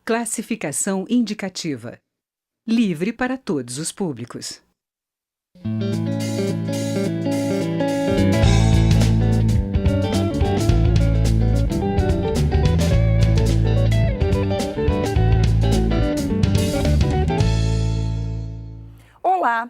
Classificação indicativa. Livre para todos os públicos. Olá!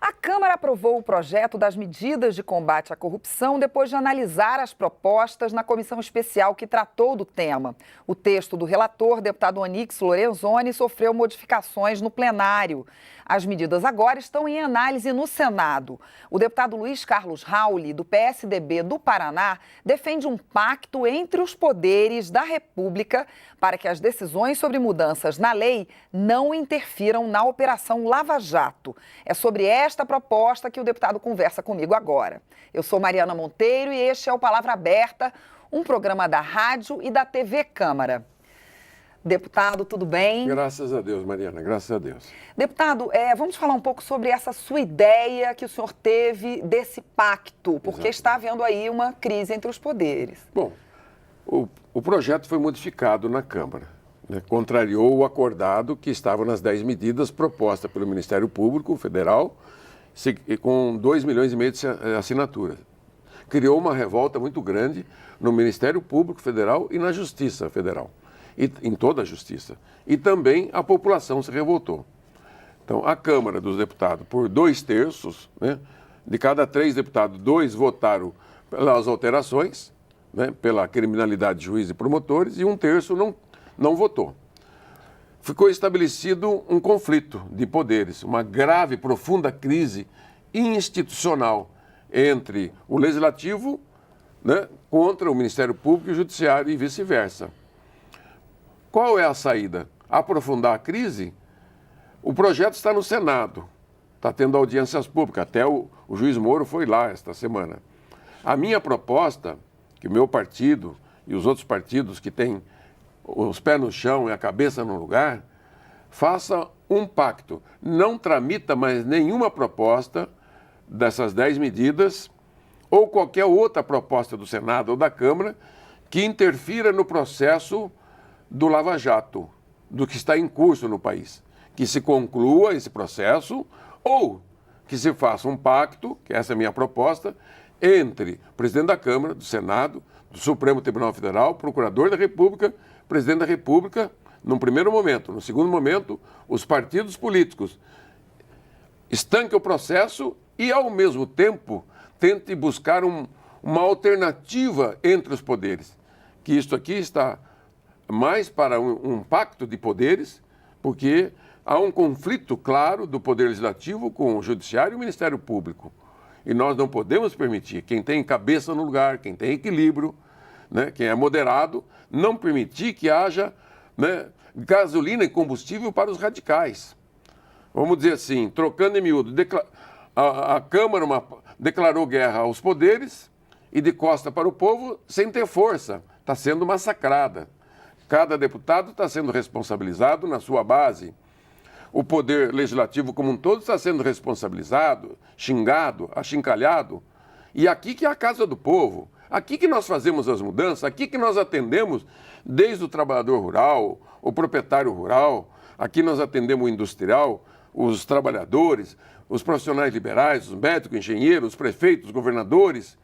A Câmara aprovou o projeto das medidas de combate à corrupção depois de analisar as propostas na comissão especial que tratou do tema. O texto do relator, deputado Onyx Lorenzoni, sofreu modificações no plenário. As medidas agora estão em análise no Senado. O deputado Luiz Carlos Rauli, do PSDB do Paraná, defende um pacto entre os poderes da República para que as decisões sobre mudanças na lei não interfiram na Operação Lava Jato. É sobre esta proposta que o deputado conversa comigo agora. Eu sou Mariana Monteiro e este é o Palavra Aberta, um programa da rádio e da TV Câmara. Deputado, tudo bem? Graças a Deus, Mariana, graças a Deus. Deputado, vamos falar um pouco sobre essa sua ideia que o senhor teve desse pacto, porque está havendo aí uma crise entre os poderes. Bom, o projeto foi modificado na Câmara, né? Contrariou o acordado que estava nas 10 medidas propostas pelo Ministério Público Federal, com 2,5 milhões de assinaturas. Criou uma revolta muito grande no Ministério Público Federal e na Justiça Federal. E em toda a justiça. E também a população se revoltou. Então, a Câmara dos Deputados, por 2/3, né, de cada 3 deputados, 2 votaram pelas alterações, né, pela criminalidade de juízes e promotores, e 1/3 não votou. Ficou estabelecido um conflito de poderes, uma grave, profunda crise institucional entre o Legislativo, né, contra o Ministério Público e o Judiciário e vice-versa. Qual é a saída? Aprofundar a crise? O projeto está no Senado, está tendo audiências públicas, até o juiz Moro foi lá esta semana. A minha proposta, que o meu partido e os outros partidos que têm os pés no chão e a cabeça no lugar, faça um pacto. Não tramita mais nenhuma proposta dessas 10 medidas ou qualquer outra proposta do Senado ou da Câmara que interfira no processo do Lava Jato, do que está em curso no país. Que se conclua esse processo ou que se faça um pacto, que essa é a minha proposta, entre o presidente da Câmara, do Senado, do Supremo Tribunal Federal, procurador da República, presidente da República, num primeiro momento. No segundo momento, os partidos políticos estanquem o processo e, ao mesmo tempo, tente buscar uma alternativa entre os poderes. Que isto aqui está mais para um pacto de poderes, porque há um conflito claro do Poder Legislativo com o Judiciário e o Ministério Público. E nós não podemos permitir, quem tem cabeça no lugar, quem tem equilíbrio, né, quem é moderado, não permitir que haja, né, gasolina e combustível para os radicais. Vamos dizer assim, trocando em miúdo, a Câmara declarou guerra aos poderes e de costa para o povo sem ter força. Está sendo massacrada. Cada deputado está sendo responsabilizado na sua base. O Poder Legislativo como um todo está sendo responsabilizado, xingado, achincalhado. E aqui que é a casa do povo. Aqui que nós fazemos as mudanças, aqui que nós atendemos desde o trabalhador rural, o proprietário rural, aqui nós atendemos o industrial, os trabalhadores, os profissionais liberais, os médicos, engenheiros, os prefeitos, os governadores,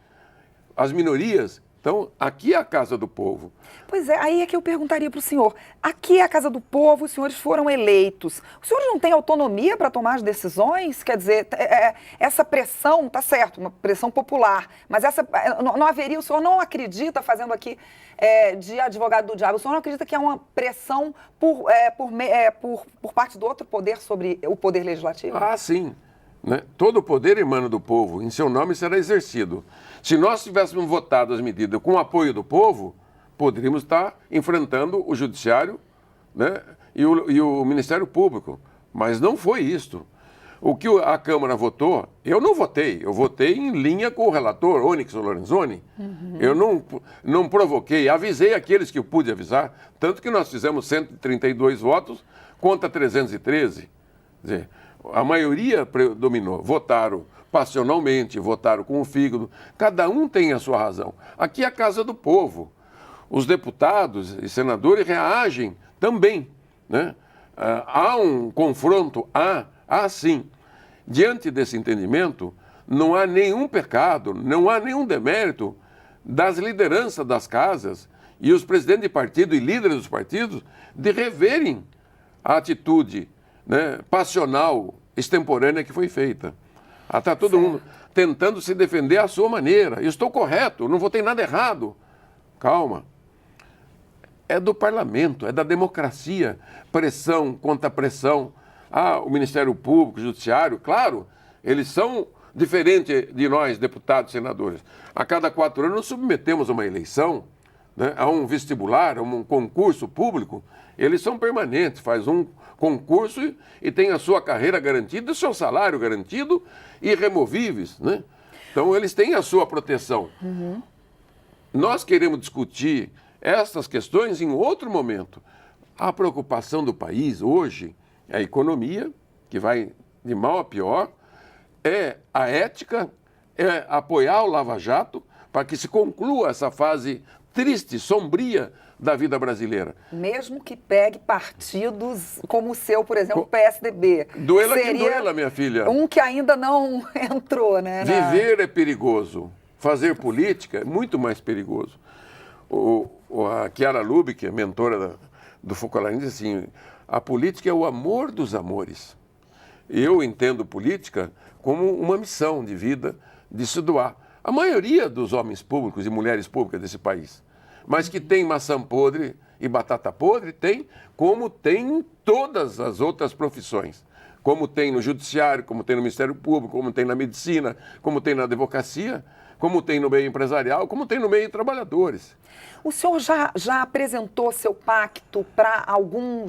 as minorias. Então, aqui é a casa do povo. Pois é, aí é que eu perguntaria para o senhor. Aqui é a casa do povo, os senhores foram eleitos. Os senhores não têm autonomia para tomar as decisões? Quer dizer, essa pressão, tá certo, uma pressão popular, mas não haveria, o senhor não acredita, fazendo aqui de advogado do diabo, o senhor não acredita que há uma pressão por parte do outro poder sobre o poder legislativo? Ah, sim. Né? Todo o poder emana do povo, em seu nome será exercido. Se nós tivéssemos votado as medidas com o apoio do povo, poderíamos estar enfrentando o Judiciário, né, e o Ministério Público. Mas não foi isto. O que a Câmara votou, eu não votei. Eu votei em linha com o relator, Onyx Lorenzoni. Eu não provoquei, avisei aqueles que eu pude avisar. Tanto que nós fizemos 132 votos contra 313. Quer dizer, a maioria predominou, votaram passionalmente, votaram com o fígado. Cada um tem a sua razão. Aqui é a casa do povo. Os deputados e senadores reagem também, né? Há um confronto, há sim. Diante desse entendimento, não há nenhum pecado, não há nenhum demérito das lideranças das casas e os presidentes de partido e líderes dos partidos de reverem a atitude, né, passional, extemporânea que foi feita. Está todo mundo tentando se defender à sua maneira. Eu estou correto, não votei nada errado. Calma. É do parlamento, é da democracia. Pressão contra pressão. O Ministério Público, o Judiciário, claro, eles são diferentes de nós, deputados, senadores. A cada 4 anos, nos submetemos a uma eleição, né, a um vestibular, a um concurso público. Eles são permanentes, faz um concurso e tem a sua carreira garantida, o seu salário garantido, irremovíveis, né? Então, eles têm a sua proteção. Uhum. Nós queremos discutir essas questões em outro momento. A preocupação do país hoje é a economia, que vai de mal a pior, é a ética, é apoiar o Lava Jato para que se conclua essa fase triste, sombria da vida brasileira. Mesmo que pegue partidos como o seu, por exemplo, o PSDB. Duela que duela, minha filha. Um que ainda não entrou, né? Viver é perigoso. Fazer política é muito mais perigoso. A Chiara Lubich, a mentora do Foucault, diz assim, a política é o amor dos amores. Eu entendo política como uma missão de vida, de se doar. A maioria dos homens públicos e mulheres públicas desse país, mas que tem maçã podre e batata podre, tem, como tem em todas as outras profissões. Como tem no judiciário, como tem no Ministério Público, como tem na medicina, como tem na advocacia, como tem no meio empresarial, como tem no meio de trabalhadores. O senhor já apresentou seu pacto para algum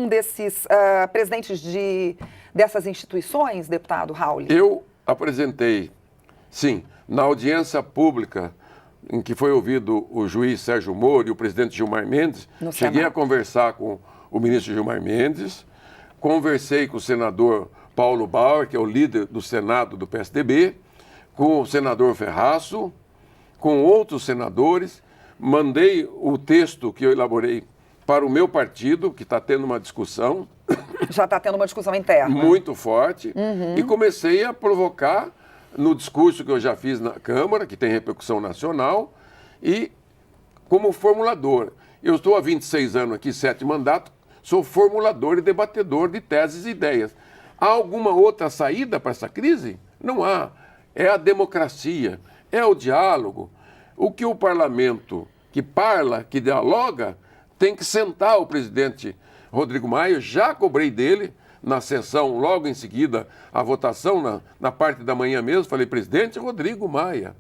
desses presidentes dessas instituições, deputado Raul? Eu apresentei, sim, na audiência pública em que foi ouvido o juiz Sérgio Moro e o presidente Gilmar Mendes, cheguei a conversar com o ministro Gilmar Mendes, conversei com o senador Paulo Bauer, que é o líder do Senado do PSDB, com o senador Ferraço, com outros senadores, mandei o texto que eu elaborei para o meu partido, que está tendo uma discussão. Já está tendo uma discussão interna. Muito forte. E comecei a provocar no discurso que eu já fiz na Câmara, que tem repercussão nacional, e como formulador. Eu estou há 26 anos aqui, 7 mandatos, sou formulador e debatedor de teses e ideias. Há alguma outra saída para essa crise? Não há. É a democracia, é o diálogo. O que o parlamento que parla, que dialoga, tem que sentar o presidente Rodrigo Maia. Já cobrei dele na sessão, logo em seguida, a votação, na parte da manhã mesmo, falei, presidente Rodrigo Maia,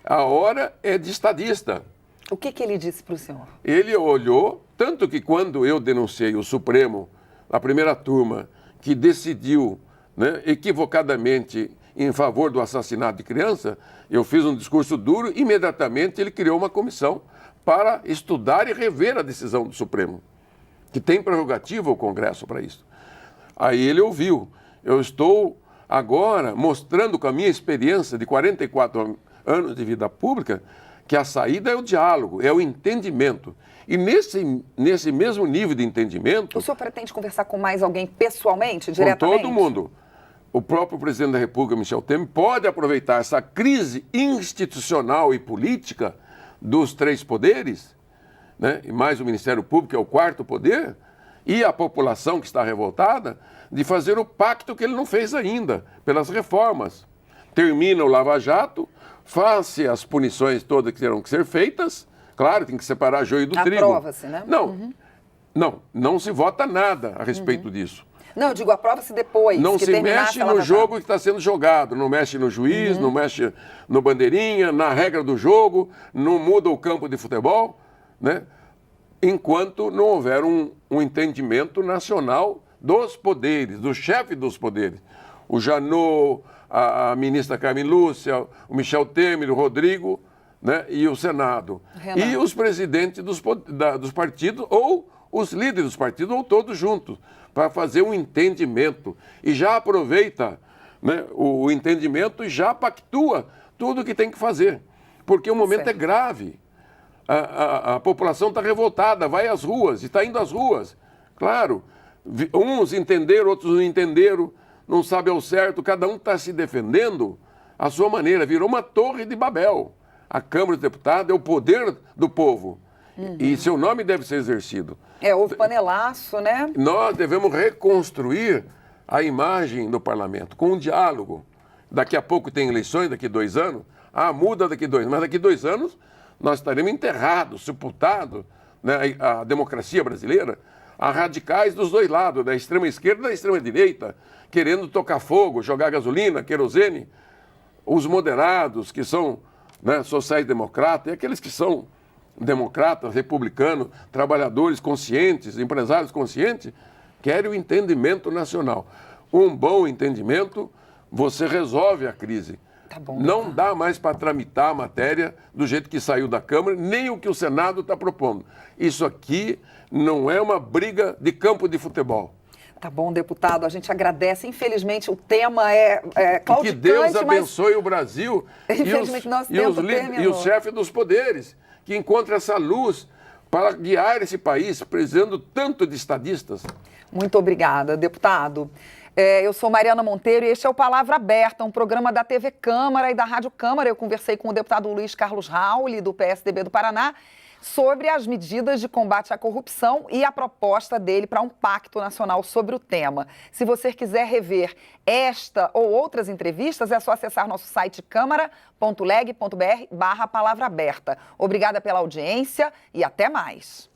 a hora é de estadista. O que ele disse para o senhor? Ele olhou, tanto que quando eu denunciei o Supremo, a primeira turma, que decidiu, né, equivocadamente em favor do assassinato de criança, eu fiz um discurso duro, imediatamente ele criou uma comissão para estudar e rever a decisão do Supremo, que tem prerrogativa o Congresso para isso. Aí ele ouviu. Eu estou agora mostrando com a minha experiência de 44 anos de vida pública que a saída é o diálogo, é o entendimento. E nesse mesmo nível de entendimento... O senhor pretende conversar com mais alguém pessoalmente, diretamente? Com todo mundo. O próprio presidente da República, Michel Temer, pode aproveitar essa crise institucional e política dos 3 poderes, né, e mais o Ministério Público, que é o 4º poder, e a população que está revoltada, de fazer o pacto que ele não fez ainda, pelas reformas. Termina o Lava Jato, faz-se as punições todas que terão que ser feitas, claro, tem que separar joio do trigo. Aprova-se, né? Não se vota nada a respeito disso. Não, eu digo, aprova-se depois. Não se mexe no jogo que está sendo jogado, não mexe no juiz, não mexe no bandeirinha, na regra do jogo, não muda o campo de futebol, né? Enquanto não houver um entendimento nacional dos poderes, do chefe dos poderes. O Janot, a ministra Carmen Lúcia, o Michel Temer, o Rodrigo, né? E o Senado. Renato. E os presidentes dos partidos, ou os líderes dos partidos, ou todos juntos, para fazer um entendimento. E já aproveita, né, o entendimento e já pactua tudo o que tem que fazer. Porque o momento é grave. A população está revoltada, vai às ruas, e está indo às ruas. Claro, uns entenderam, outros não entenderam, não sabem ao certo, cada um está se defendendo à sua maneira. Virou uma torre de Babel. A Câmara dos Deputados é o poder do povo. E seu nome deve ser exercido. Houve panelaço, né? Nós devemos reconstruir a imagem do parlamento com um diálogo. Daqui a pouco tem eleições, daqui 2 anos. Muda daqui 2 anos. Mas daqui 2 anos nós estaremos enterrados, sepultados, né, a democracia brasileira, a radicais dos 2 lados, da extrema esquerda e da extrema direita, querendo tocar fogo, jogar gasolina, querosene. Os moderados, que são, né, sociais-democratas, e aqueles que são democratas, republicanos, trabalhadores conscientes, empresários conscientes, querem o entendimento nacional. Um bom entendimento, você resolve a crise. Tá bom, não dá mais para tramitar a matéria do jeito que saiu da Câmara, nem o que o Senado está propondo. Isso aqui não é uma briga de campo de futebol. Tá bom, deputado, a gente agradece. Infelizmente, o tema é claudicante, que Deus abençoe o Brasil infelizmente, nosso tempo terminou. E os chefes dos poderes, que encontrem essa luz para guiar esse país, precisando tanto de estadistas. Muito obrigada, deputado. Eu sou Mariana Monteiro e este é o Palavra Aberta, um programa da TV Câmara e da Rádio Câmara. Eu conversei com o deputado Luiz Carlos Rauli, do PSDB do Paraná, sobre as medidas de combate à corrupção e a proposta dele para um pacto nacional sobre o tema. Se você quiser rever esta ou outras entrevistas, é só acessar nosso site câmara.leg.br/palavra aberta. Obrigada pela audiência e até mais.